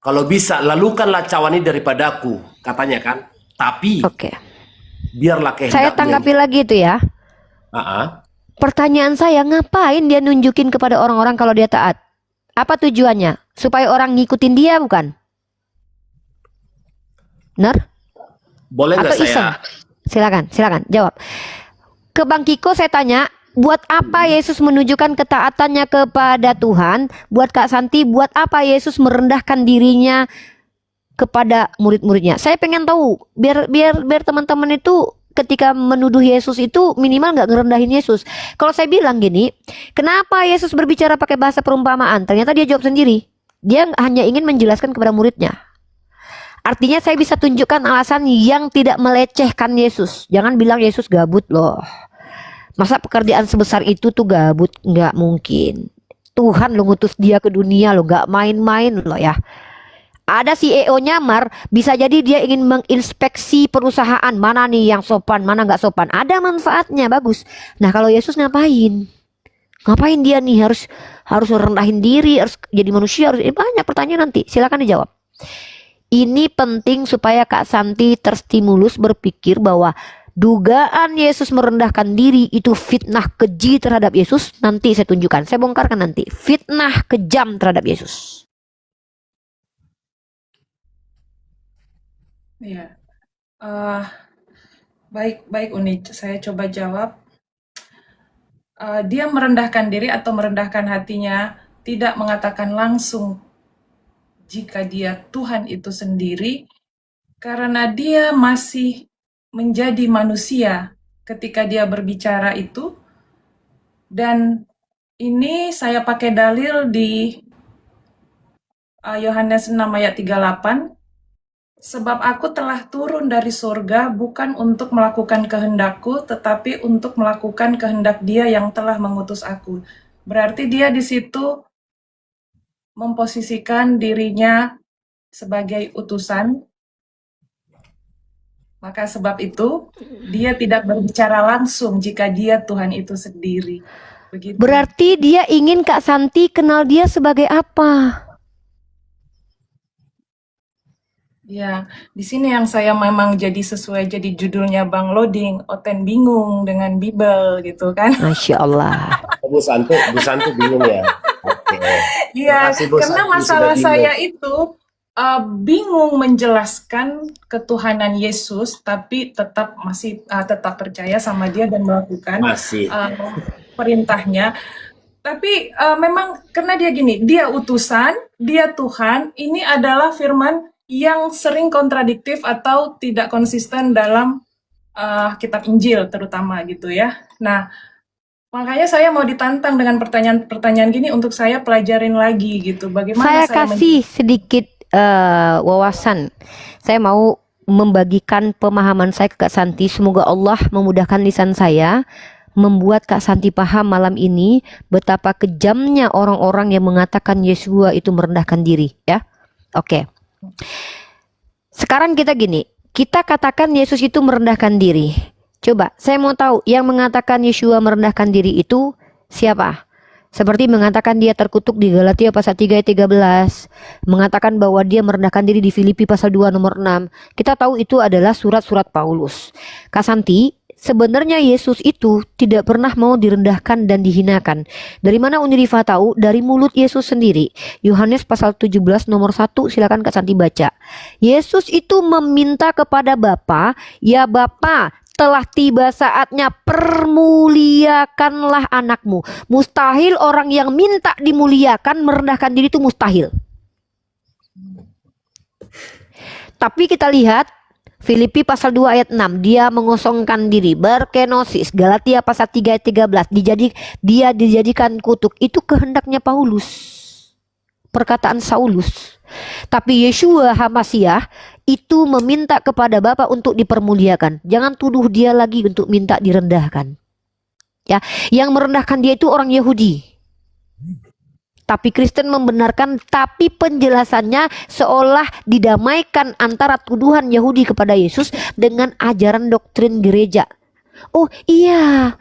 Kalau bisa, lalukanlah cawan ini daripadaku, katanya kan. Tapi Oke. biarlah Saya kehendakmu yang tanggapi lagi itu ya. Ah, Pertanyaan saya, ngapain dia nunjukin kepada orang-orang kalau dia taat? Apa tujuannya? Supaya orang ngikutin dia bukan? Benar? boleh nggak Atau iseng? saya? Silakan jawab. Ke Bang Kiko saya tanya, buat apa Yesus menunjukkan ketaatannya kepada Tuhan? Buat Kak Santi, buat apa Yesus merendahkan dirinya kepada murid-muridnya? Saya pengen tahu, biar teman-teman itu ketika menuduh Yesus itu minimal nggak ngerendahin Yesus. Kalau saya bilang gini, kenapa Yesus berbicara pakai bahasa perumpamaan? Ternyata dia jawab sendiri. Dia hanya ingin menjelaskan kepada muridnya. Artinya saya bisa tunjukkan alasan yang tidak melecehkan Yesus. Jangan bilang Yesus gabut loh. Masa pekerjaan sebesar itu tuh gabut? Nggak mungkin. Tuhan lo ngutus dia ke dunia lo, nggak main-main loh ya. Ada CEO nyamar, bisa jadi dia ingin menginspeksi perusahaan, mana nih yang sopan, mana nggak sopan. Ada manfaatnya, bagus. Nah kalau Yesus ngapain? Ngapain dia nih harus rendahin diri, harus jadi manusia, harus banyak pertanyaan nanti. Silakan dijawab. Ini penting supaya Kak Santi terstimulus berpikir bahwa dugaan Yesus merendahkan diri itu fitnah keji terhadap Yesus. Nanti saya tunjukkan, saya bongkarkan nanti. Fitnah kejam terhadap Yesus. Ya, baik Uni, saya coba jawab. Dia merendahkan diri atau merendahkan hatinya, tidak mengatakan langsung jika dia Tuhan itu sendiri, karena dia masih menjadi manusia ketika dia berbicara itu. Dan ini saya pakai dalil di Yohanes 6 ayat 38. Sebab aku telah turun dari surga bukan untuk melakukan kehendakku, tetapi untuk melakukan kehendak Dia yang telah mengutus aku. Berarti dia di situ memposisikan dirinya sebagai utusan. Maka sebab itu dia tidak berbicara langsung jika dia Tuhan itu sendiri. Begitu. Berarti dia ingin Kak Santi kenal dia sebagai apa? Ya, di sini yang saya memang jadi sesuai jadi judulnya Bang Loading, Oten bingung dengan Bible gitu kan. Masya Allah. Bu Santu bingung ya. Oke. Iya, Makasih, Bu karena Santi, masalah sudah saya bingung. itu bingung menjelaskan ketuhanan Yesus, tapi tetap masih tetap percaya sama Dia dan melakukan Masih. perintahnya. Tapi memang karena dia gini, dia utusan, dia Tuhan, ini adalah firman yang sering kontradiktif atau tidak konsisten dalam kitab Injil terutama gitu ya. Nah, makanya saya mau ditantang dengan pertanyaan-pertanyaan gini untuk saya pelajarin lagi gitu. Bagaimana Saya kasih sedikit wawasan. Saya mau membagikan pemahaman saya ke Kak Santi. Semoga Allah memudahkan lisan saya, membuat Kak Santi paham malam ini betapa kejamnya orang-orang yang mengatakan Yesua itu merendahkan diri ya. Oke. Sekarang kita gini, kita katakan Yesus itu merendahkan diri. Coba, saya mau tahu yang mengatakan Yesua merendahkan diri itu siapa? Seperti mengatakan dia terkutuk di Galatia pasal 3 ayat 13, mengatakan bahwa dia merendahkan diri di Filipi pasal 2 nomor 6. Kita tahu itu adalah surat-surat Paulus. Kak Santi, sebenarnya Yesus itu tidak pernah mau direndahkan dan dihinakan. Dari mana Unirifa tahu? Dari mulut Yesus sendiri. Yohanes pasal 17 nomor 1, silakan Kak Santi baca. Yesus itu meminta kepada Bapa, ya Bapa, telah tiba saatnya permuliakanlah anakmu. Mustahil orang yang minta dimuliakan merendahkan diri itu mustahil. Tapi kita lihat Filipi pasal 2 ayat 6, dia mengosongkan diri, berkenosis. Galatia pasal 3 ayat 13, dia dijadikan kutuk. Itu kehendaknya Paulus, perkataan Saulus. Tapi Yeshua HaMasiah itu meminta kepada Bapa untuk dipermuliakan. Jangan tuduh dia lagi untuk minta direndahkan. Ya, yang merendahkan dia itu orang Yahudi. Tapi Kristen membenarkan, tapi penjelasannya seolah didamaikan antara tuduhan Yahudi kepada Yesus dengan ajaran doktrin gereja. Oh iya,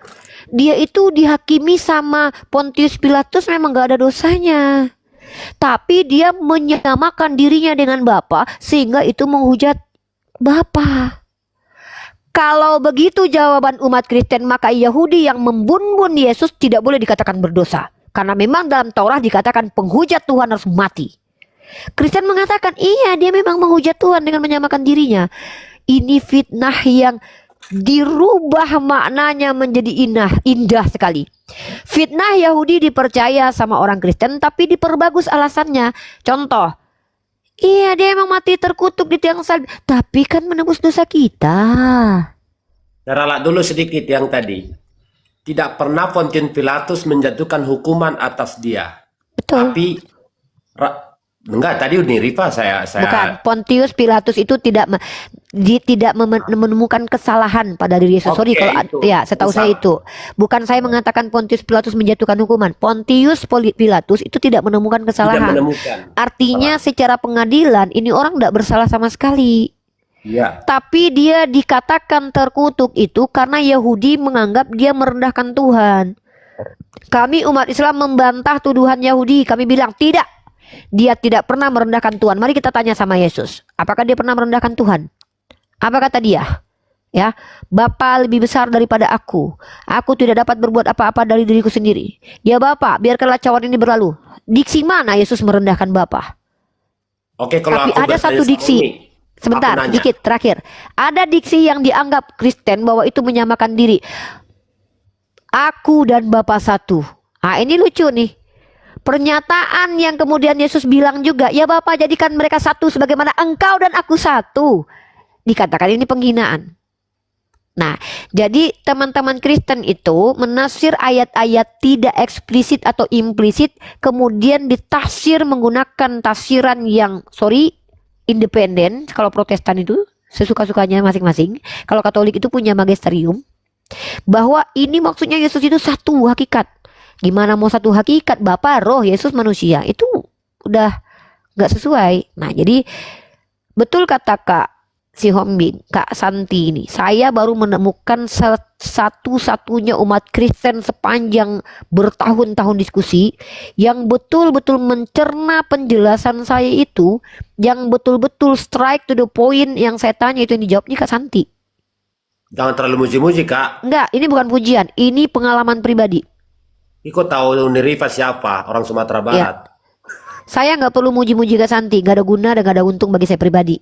dia itu dihakimi sama Pontius Pilatus memang gak ada dosanya. Tapi dia menyamakan dirinya dengan Bapa sehingga itu menghujat Bapa. Kalau begitu jawaban umat Kristen, maka Yahudi yang membunuh Yesus tidak boleh dikatakan berdosa. Karena memang dalam Taurat dikatakan penghujat Tuhan harus mati. Kristen mengatakan iya, dia memang menghujat Tuhan dengan menyamakan dirinya. Ini fitnah yang dirubah maknanya menjadi indah sekali. Fitnah Yahudi dipercaya sama orang Kristen tapi diperbagus alasannya. Contoh, iya dia emang mati terkutuk di tiang salib, tapi kan menebus dosa kita. Ralat dulu sedikit yang tadi. Tidak pernah Pontius Pilatus menjatuhkan hukuman atas dia. Betul. Tapi enggak, tadi Uni Rifa saya Bukan, Pontius Pilatus itu tidak menemukan kesalahan pada diri Yesus. Sorry Oke, kalau itu. ya, setahu saya itu. Bukan saya mengatakan Pontius Pilatus menjatuhkan hukuman. Pontius Pilatus itu tidak menemukan tidak kesalahan. menemukan. Artinya secara pengadilan ini orang tidak bersalah sama sekali. Iya. Tapi dia dikatakan terkutuk itu karena Yahudi menganggap dia merendahkan Tuhan. Kami umat Islam membantah tuduhan Yahudi. Kami bilang tidak. Dia tidak pernah merendahkan Tuhan. Mari kita tanya sama Yesus. Apakah dia pernah merendahkan Tuhan? Apa kata dia? Ya, Bapa lebih besar daripada aku. Aku tidak dapat berbuat apa-apa dari diriku sendiri. Ya Bapa, biarkanlah cawan ini berlalu. Diksi mana Yesus merendahkan Bapa? Oke, kalau Tapi aku ada bertanya satu sama diksi. Uni, Sebentar, aku nanya. sedikit terakhir. Ada diksi yang dianggap Kristen bahwa itu menyamakan diri. Aku dan Bapa satu. Ah, ini lucu nih. Pernyataan yang kemudian Yesus bilang juga, ya Bapa jadikan mereka satu sebagaimana engkau dan aku satu. Dikatakan ini penghinaan. Nah, jadi teman-teman Kristen itu menafsir ayat-ayat tidak eksplisit atau implisit, kemudian ditafsir menggunakan tafsiran yang, independen. Kalau Protestan itu sesuka-sukanya masing-masing. Kalau Katolik itu punya magisterium. Bahwa ini maksudnya Yesus itu satu hakikat. Gimana mau satu hakikat, Bapa, Roh, Yesus manusia? Itu udah nggak sesuai. Nah, jadi betul kata Kak si Hombing, Kak Santi ini, saya baru menemukan satu-satunya umat Kristen sepanjang bertahun-tahun diskusi yang betul-betul mencerna penjelasan saya itu, yang betul-betul strike to the point. Yang saya tanya itu yang dijawabnya Kak Santi. Jangan terlalu muji-muji, Kak. Enggak, ini bukan pujian, ini pengalaman pribadi. Iko tahu Uni Rifa siapa? Orang Sumatera Barat. Saya nggak perlu muji-muji Kak Santi, nggak ada guna dan nggak ada untung bagi saya pribadi.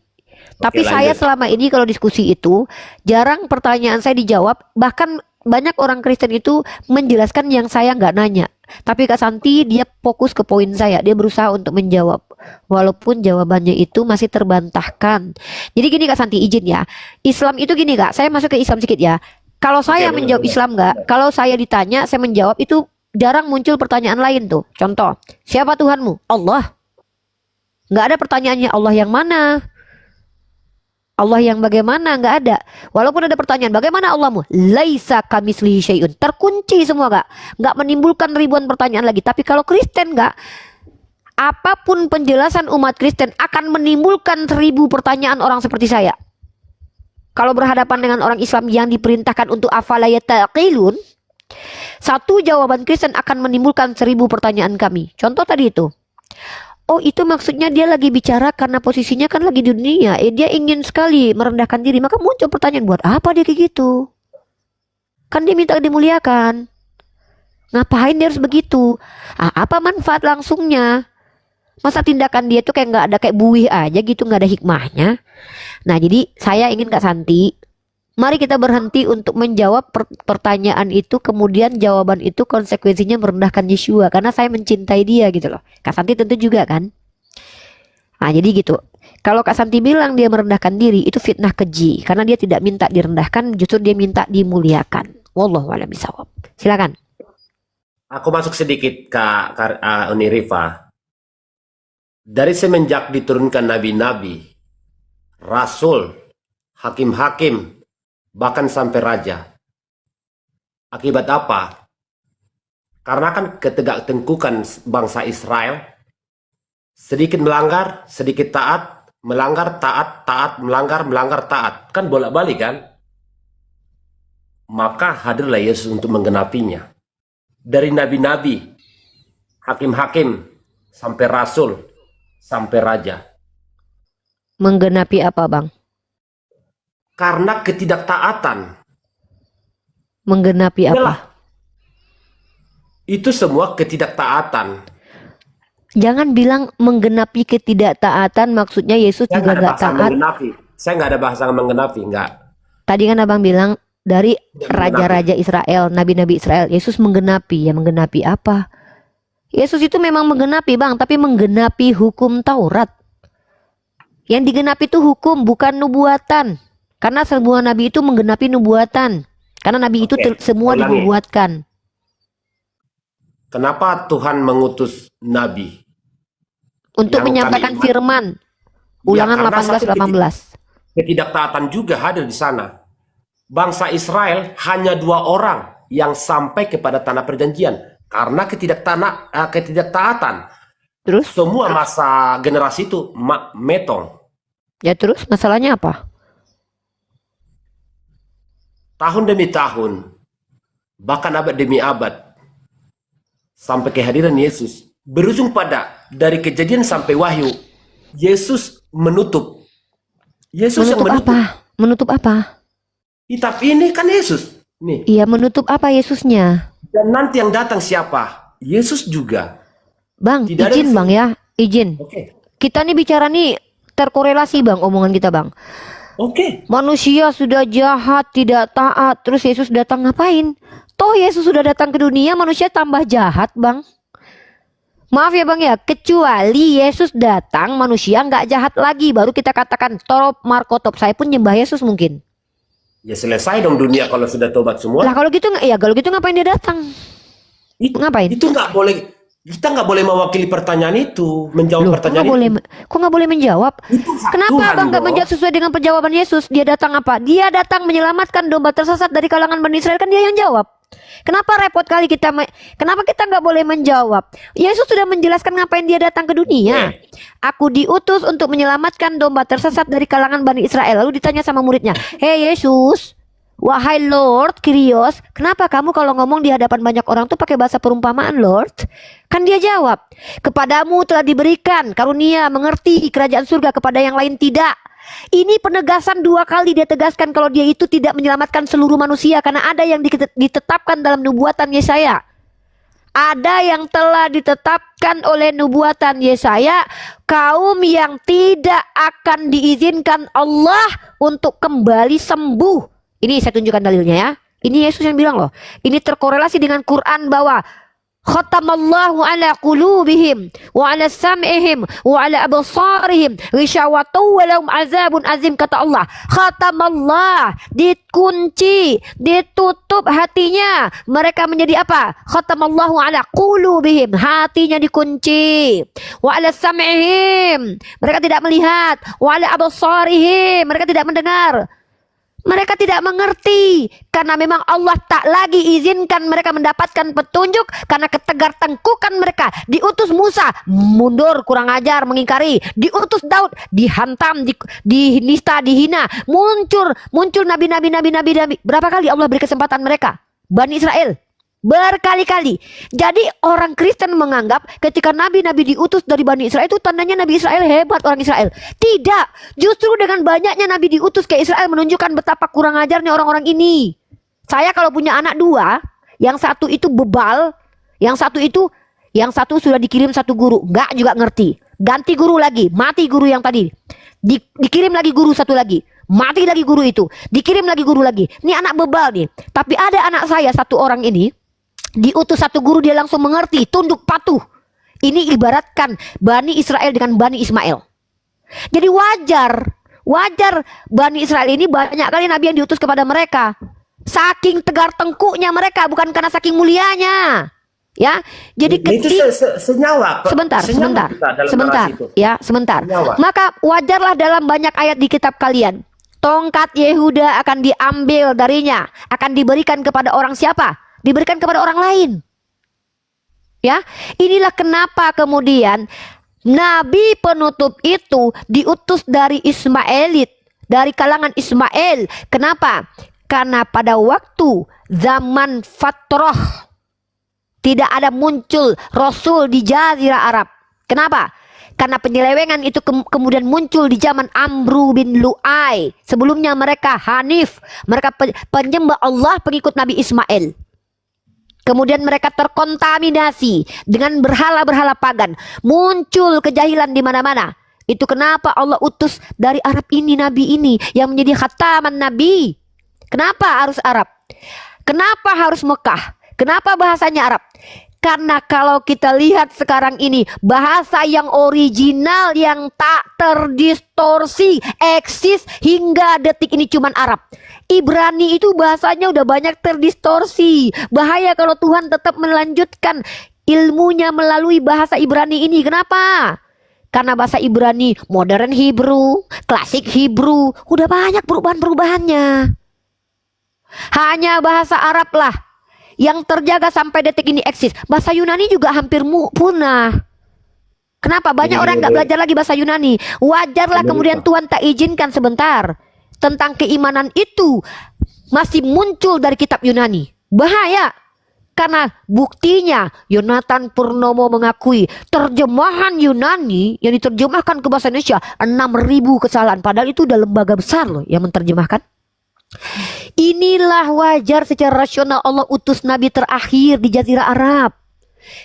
Tapi saya lanjut. selama ini kalau diskusi itu jarang pertanyaan saya dijawab. Bahkan banyak orang Kristen itu menjelaskan yang saya nggak nanya. Tapi Kak Santi dia fokus ke poin saya. Dia berusaha untuk menjawab. Walaupun jawabannya itu masih terbantahkan. Jadi gini Kak Santi, izin ya. Islam itu gini Kak, saya masuk ke Islam sedikit ya. Kalau saya Oke, menjawab boleh. Islam nggak, kalau saya ditanya saya menjawab itu jarang muncul pertanyaan lain tuh. Contoh, siapa Tuhanmu? Allah. Nggak ada pertanyaannya Allah yang mana? Allah yang bagaimana? Nggak ada. Walaupun ada pertanyaan, bagaimana Allahmu? Laisa kamitslihi syai'un. Terkunci semua nggak menimbulkan ribuan pertanyaan lagi. Tapi kalau Kristen nggak, apapun penjelasan umat Kristen akan menimbulkan 1000 pertanyaan orang seperti saya. Kalau berhadapan dengan orang Islam yang diperintahkan untuk afala yataqilun, satu jawaban Kristen akan menimbulkan 1000 pertanyaan kami. Contoh tadi itu. Oh itu maksudnya dia lagi bicara karena posisinya kan lagi di dunia. Dia ingin sekali merendahkan diri. Maka muncul pertanyaan, buat apa dia kayak gitu? Kan dia minta dimuliakan. Ngapain dia harus begitu? Apa manfaat langsungnya? Masa tindakan dia tuh kayak nggak ada, kayak buih aja gitu, nggak ada hikmahnya. Nah jadi saya ingin Kak Santi, mari kita berhenti untuk menjawab pertanyaan itu, kemudian jawaban itu konsekuensinya merendahkan Yeshua. Karena saya mencintai dia gitu loh. Kak Santi tentu juga kan. Nah jadi gitu. Kalau Kak Santi bilang dia merendahkan diri, itu fitnah keji. Karena dia tidak minta direndahkan, justru dia minta dimuliakan. Wallahu a'lam bishawab. Silakan. Aku masuk sedikit Kak Uni Rifa. Dari semenjak diturunkan nabi-nabi, rasul, hakim-hakim, bahkan sampai raja. Akibat apa? Karena kan ketegak-tengkukan bangsa Israel, sedikit melanggar, sedikit taat, melanggar, taat, taat, melanggar, melanggar, taat. Kan bolak-balik kan? Maka hadirlah Yesus untuk menggenapinya. Dari nabi-nabi, hakim-hakim, sampai rasul, sampai raja. Menggenapi apa, Bang? Karena ketidaktaatan. Menggenapi apa? Inilah. Itu semua ketidaktaatan. Jangan bilang menggenapi ketidaktaatan, maksudnya Yesus Saya juga nggak ada nggak bahasa taat. menggenapi. Saya nggak ada bahasa menggenapi, nggak. Tadi kan Abang bilang dari Tidak raja-raja Israel, nabi-nabi Israel, Yesus menggenapi. Ya menggenapi apa? Yesus itu memang menggenapi, Bang, tapi menggenapi hukum Taurat. Yang digenapi itu hukum, bukan nubuatan. Karena semua nabi itu menggenapi nubuatan. Karena nabi itu Oke, semua ulangi. dinubuatkan. Kenapa Tuhan mengutus nabi? Untuk Yang menyampaikan kami- firman. Ya, Ulangan karena satu 18:18. ketidaktaatan juga hadir di sana. Bangsa Israel hanya 2 orang yang sampai kepada tanah perjanjian karena ketidaktaatan. Terus? Semua masa generasi itu metong. Ya terus masalahnya apa? Tahun demi tahun, bahkan abad demi abad, sampai kehadiran Yesus, berujung pada dari Kejadian sampai Wahyu, Yesus menutup. Yesus yang Menutup menutup. apa? Menutup apa? Kitab ini kan Yesus. Nih. Iya, menutup apa Yesusnya? Dan nanti yang datang siapa? Yesus juga. Bang, Tidak ada izin di sini. Bang ya, izin. Oke. Kita nih bicara nih terkorelasi Bang, omongan kita Bang. Oke. Manusia sudah jahat, tidak taat, terus Yesus datang ngapain? Toh Yesus sudah datang ke dunia, manusia tambah jahat Bang. Maaf ya Bang ya, kecuali Yesus datang, manusia nggak jahat lagi, baru kita katakan torop markotop, saya pun nyembah Yesus mungkin. Ya selesai dong dunia kalau sudah tobat semua. Lah kalau gitu ya kalau gitu ngapain dia datang? Ngapain? Itu nggak boleh. Kita nggak boleh mewakili pertanyaan itu, menjawab Loh, pertanyaan kok nggak boleh menjawab? Itu hak Kenapa Tuhan, Abang nggak bro. menjawab sesuai dengan penjawaban Yesus? Dia datang apa? Dia datang menyelamatkan domba tersesat dari kalangan Bani Israel, kan dia yang jawab. Kenapa repot kali kita? Kenapa kita nggak boleh menjawab? Yesus sudah menjelaskan ngapain dia datang ke dunia. Aku diutus untuk menyelamatkan domba tersesat dari kalangan Bani Israel. Lalu ditanya sama muridnya, "Hei Yesus, wahai Lord Kyrios, kenapa kamu kalau ngomong di hadapan banyak orang tuh pakai bahasa perumpamaan, Lord?" Kan dia jawab, "Kepadamu telah diberikan karunia mengerti kerajaan surga, kepada yang lain tidak." Ini penegasan 2 kali dia tegaskan kalau dia itu tidak menyelamatkan seluruh manusia, karena ada yang ditetapkan dalam nubuatan Yesaya. Ada yang telah ditetapkan oleh nubuatan Yesaya, kaum yang tidak akan diizinkan Allah untuk kembali sembuh. Ini saya tunjukkan dalilnya ya. Ini Yesus yang bilang loh. Ini terkorelasi dengan Quran bahwa khatamallahu ala qulubihim wa ala sam'ihim wa ala absarihim ghisyawatu wa lahum azabun azim, kata Allah. Khatamallah, dikunci, ditutup hatinya. Mereka menjadi apa? Khatamallahu ala qulubihim, hatinya dikunci. Wa ala sam'ihim, mereka tidak melihat. Wa ala absarihim, mereka tidak mendengar. Mereka tidak mengerti karena memang Allah tak lagi izinkan mereka mendapatkan petunjuk karena ketegar tengkukan mereka. Diutus Musa, mundur, kurang ajar, mengingkari. Diutus Daud, dihantam, dinista, dihina. Muncul nabi-nabi. Berapa kali Allah beri kesempatan mereka? Bani Israel berkali-kali. Jadi orang Kristen menganggap ketika nabi-nabi diutus dari Bani Israel itu tandanya Nabi Israel hebat, orang Israel. Tidak, justru dengan banyaknya nabi diutus ke Israel menunjukkan betapa kurang ajarnya orang-orang ini. Saya kalau punya anak 2, yang satu itu bebal, yang satu sudah dikirim satu guru, nggak juga ngerti. Ganti guru lagi, mati guru yang tadi. Dikirim lagi guru satu lagi, mati lagi guru itu. Dikirim lagi guru lagi. Ini anak bebal nih. Tapi ada anak saya satu orang ini, diutus satu guru, dia langsung mengerti, tunduk patuh. Ini ibaratkan Bani Israel dengan Bani Ismail. Jadi wajar Bani Israel ini banyak kali nabi yang diutus kepada mereka. Saking tegar tengkuknya mereka, bukan karena saking mulianya. Ya, jadi itu senyawa. sebentar, ya, sebentar. Senyawa. Maka wajarlah dalam banyak ayat di kitab kalian, tongkat Yehuda akan diambil darinya, akan diberikan kepada orang siapa? Diberikan kepada orang lain. Ya, inilah kenapa kemudian nabi penutup itu diutus dari Ismailit, dari kalangan Ismail. Kenapa? Karena pada waktu zaman Fatrah tidak ada muncul Rasul di Jazirah Arab. Kenapa? Karena penyelewengan itu kemudian muncul di zaman Amru bin Lu'ai. Sebelumnya mereka Hanif, mereka penyembah Allah, pengikut Nabi Ismail. Kemudian mereka terkontaminasi dengan berhala-berhala pagan. Muncul kejahilan di mana-mana. Itu kenapa Allah utus dari Arab ini Nabi ini yang menjadi khataman Nabi. Kenapa harus Arab? Kenapa harus Mekah? Kenapa bahasanya Arab? Karena kalau kita lihat sekarang ini, bahasa yang original, yang tak terdistorsi, eksis hingga detik ini cuman Arab. Ibrani itu bahasanya udah banyak terdistorsi. Bahaya kalau Tuhan tetap melanjutkan ilmunya melalui bahasa Ibrani ini. Kenapa? Karena bahasa Ibrani modern Hebrew, klasik Hebrew, udah banyak perubahan-perubahannya. Hanya bahasa Arab lah yang terjaga sampai detik ini eksis. Bahasa Yunani juga hampir punah. Kenapa? Banyak orang nggak belajar lagi bahasa Yunani. Wajarlah kemudian Tuhan tak izinkan sebentar. Tentang keimanan itu masih muncul dari kitab Yunani. Bahaya. Karena buktinya Yonatan Purnomo mengakui terjemahan Yunani yang diterjemahkan ke bahasa Indonesia 6.000 kesalahan. Padahal itu udah lembaga besar loh yang menerjemahkan. Inilah wajar secara rasional Allah utus Nabi terakhir di Jazirah Arab.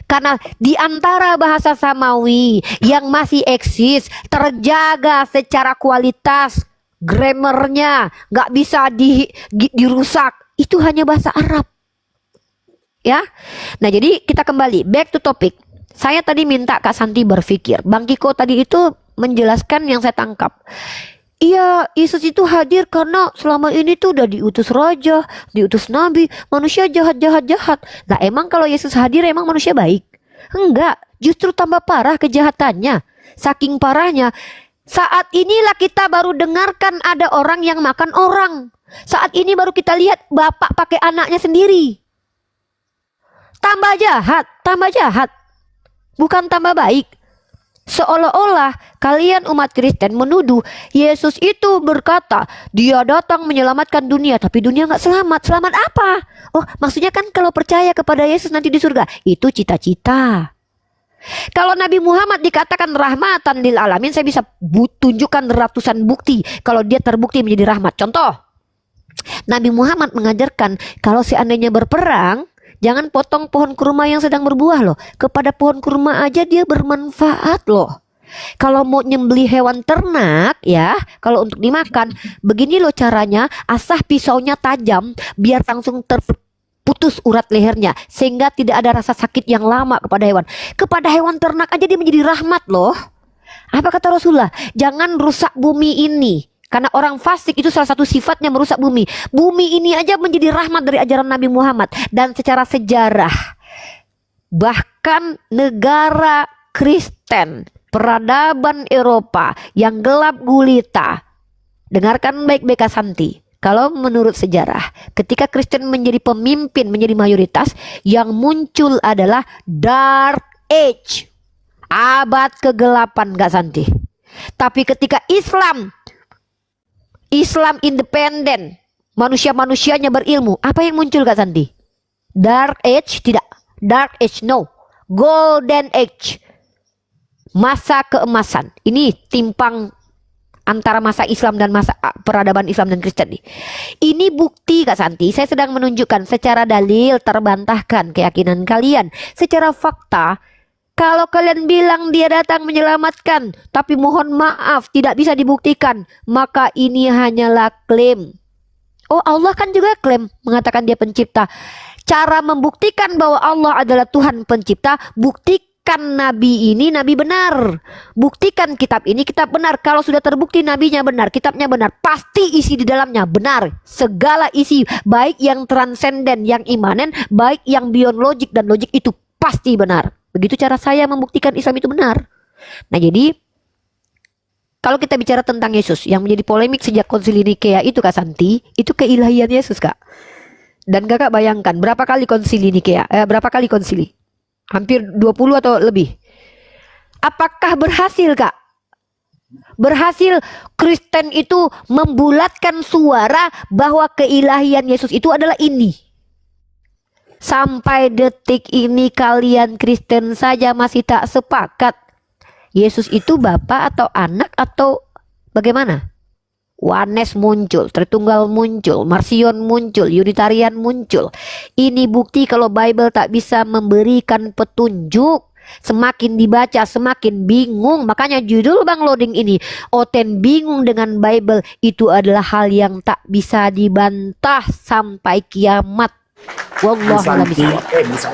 Karena di antara bahasa Samawi yang masih eksis, terjaga secara kualitas, grammarnya nggak bisa dirusak, itu hanya bahasa Arab. Ya, nah jadi kita kembali back to topic. Saya tadi minta Kak Santi berpikir. Bang Kiko tadi itu menjelaskan yang saya tangkap. Iya, Yesus itu hadir karena selama ini tuh udah diutus raja, diutus nabi, manusia jahat. Nah emang kalau Yesus hadir emang manusia baik? Enggak, justru tambah parah kejahatannya. Saking parahnya, saat inilah kita baru dengarkan ada orang yang makan orang. Saat ini baru kita lihat bapak pakai anaknya sendiri. Tambah jahat, bukan tambah baik. Seolah-olah kalian umat Kristen menuduh Yesus itu berkata dia datang menyelamatkan dunia, tapi dunia nggak selamat. Selamat apa? Oh, maksudnya kan kalau percaya kepada Yesus nanti di surga. Itu cita-cita. Kalau Nabi Muhammad dikatakan rahmatan lil alamin, saya bisa tunjukkan ratusan bukti kalau dia terbukti menjadi rahmat. Contoh, Nabi Muhammad mengajarkan kalau seandainya berperang, jangan potong pohon kurma yang sedang berbuah loh. Kepada pohon kurma aja dia bermanfaat loh. Kalau mau nyembelih hewan ternak ya, kalau untuk dimakan, begini loh caranya. Asah pisaunya tajam biar langsung terputus urat lehernya, sehingga tidak ada rasa sakit yang lama kepada hewan. Kepada hewan ternak aja dia menjadi rahmat loh. Apa kata Rasulullah? Jangan rusak bumi ini. Karena orang fasik itu salah satu sifatnya merusak bumi. Bumi ini aja menjadi rahmat dari ajaran Nabi Muhammad. Dan secara sejarah, bahkan negara Kristen, peradaban Eropa yang gelap gulita. Dengarkan baik-baik Kak Santi. Kalau menurut sejarah, ketika Kristen menjadi pemimpin, menjadi mayoritas, yang muncul adalah Dark Age. Abad kegelapan Kak Santi. Tapi ketika Islam independen, manusia-manusianya berilmu, apa yang muncul Kak Santi? Dark Age? Tidak. Dark Age, no. Golden Age. Masa keemasan. Ini timpang antara masa Islam dan masa peradaban Islam dan Kristen nih. Ini bukti Kak Santi, saya sedang menunjukkan secara dalil terbantahkan keyakinan kalian. Secara fakta, kalau kalian bilang dia datang menyelamatkan, tapi mohon maaf tidak bisa dibuktikan, maka ini hanyalah klaim. Oh, Allah kan juga klaim mengatakan dia pencipta. Cara membuktikan bahwa Allah adalah Tuhan pencipta, buktikan nabi ini nabi benar. Buktikan kitab ini kitab benar. Kalau sudah terbukti nabinya benar, kitabnya benar, pasti isi di dalamnya benar. Segala isi, baik yang transenden, yang imanen, baik yang biologik dan logik, itu pasti benar. Begitu cara saya membuktikan Islam itu benar. Nah jadi, kalau kita bicara tentang Yesus yang menjadi polemik sejak konsili Nikea itu Kak Santi, itu keilahian Yesus Kak. Dan kakak bayangkan berapa kali konsili Nikea, berapa kali konsili? Hampir 20 atau lebih. Apakah berhasil Kak? Berhasil Kristen itu membulatkan suara bahwa keilahian Yesus itu adalah ini. Sampai detik ini kalian Kristen saja masih tak sepakat Yesus itu Bapa atau anak atau bagaimana? Oneness muncul, Tritunggal muncul, Marsion muncul, Unitarian muncul. Ini bukti kalau Bible tak bisa memberikan petunjuk. Semakin dibaca semakin bingung. Makanya judul Bang Loading ini, Oten bingung dengan Bible. Itu adalah hal yang tak bisa dibantah sampai kiamat. Wallahu a'lam bishawab. Bisa